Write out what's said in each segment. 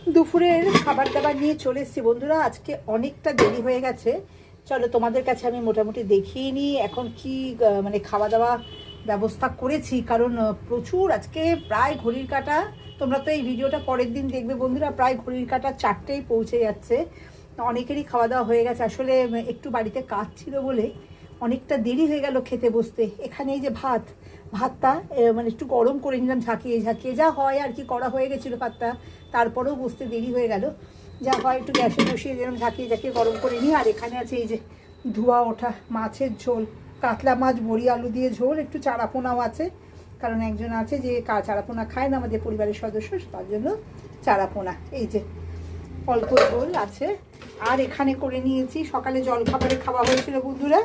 দুপুরের খাবার দাবার নিয়ে চলে এসেছি বন্ধুরা। আজকে অনেকটা দেরি হয়ে গেছে, চলো তোমাদের কাছে আমি মোটামুটি দেখিয়ে নিই এখন কি মানে খাওয়া দাওয়া ব্যবস্থা করেছি। কারণ প্রচুর আজকে প্রায় ঘড়ির কাঁটা, তোমরা তো এই ভিডিওটা পরের দিন দেখবে বন্ধুরা, প্রায় ঘড়ির কাঁটা 4টেই পৌঁছে যাচ্ছে। অনেকেরই খাওয়া দাওয়া হয়ে গেছে, আসলে একটু বাড়িতে কাজ ছিল বলে অনেকটা দেরি হয়ে গেল খেতে বসতে। এখানে এই যে ভাতটা মানে একটু গরম করে নিলাম, ঝাঁকিয়ে ঝাঁকিয়ে, যা হয় আর কি, করা হয়ে গেছিলো ভাতটা, তারপরেও বসতে দেরি হয়ে গেল। যা হয় একটু গ্যাসে বসিয়ে দিলাম, ঝাঁকিয়ে ঝাঁকিয়ে গরম করে নিই। আর এখানে আছে এই যে ধোয়া ওঠা মাছের ঝোল, কাতলা মাছ বড়ি আলু দিয়ে ঝোল, একটু চারাপোনাও আছে, কারণ একজন আছে যে চারাপোনা খায় না আমাদের পরিবারের সদস্য, তার জন্য চারাপোনা। এই যে অল্প ঝোল আছে। আর এখানে করে নিয়েছি, সকালে জলখাবারে খাওয়া হয়েছিল বন্ধুরা,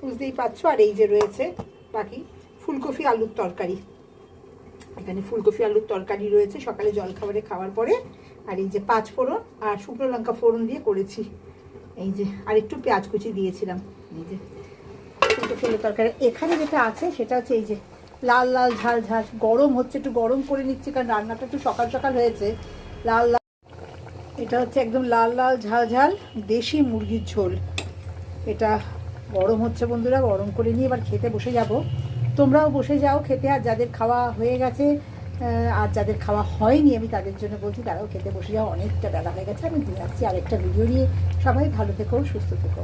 বুঝতেই পারছো। আর এই যে রয়েছে বাকি ফুলকপি আলুর তরকারি, এখানে ফুলকপি আলুর তরকারি রয়েছে সকালে জলখাবারে খাওয়ার পরে। আর এই যে 5 ফোড়ন আর শুকনো লঙ্কা ফোড়ন দিয়ে করেছি, এই যে আর একটু পেঁয়াজ কুচি দিয়েছিলাম। এই যে ফুলকপি আলুর তরকারি। এখানে যেটা আছে সেটা হচ্ছে এই যে লাল লাল ঝাল ঝাল, গরম হচ্ছে, একটু গরম করে নিচ্ছি কারণ রান্নাটা একটু সকাল সকাল হয়েছে। লাল লাল, এটা হচ্ছে একদম লাল লাল ঝাল ঝাল দেশি মুরগির ঝোল। এটা গরম হচ্ছে বন্ধুরা, গরম করে নিয়ে এবার খেতে বসে যাব। তোমরাও বসে যাও খেতে, আর যাদের খাওয়া হয়ে গেছে আর যাদের খাওয়া হয়নি আমি তাদের জন্য বলছি তারাও খেতে বসে যাও, অনেকটা বেলা হয়ে গেছে। আমি দিয়ে আসছি আরেকটা ভিডিও নিয়ে। সবাই ভালো থেকো, সুস্থ থেকো।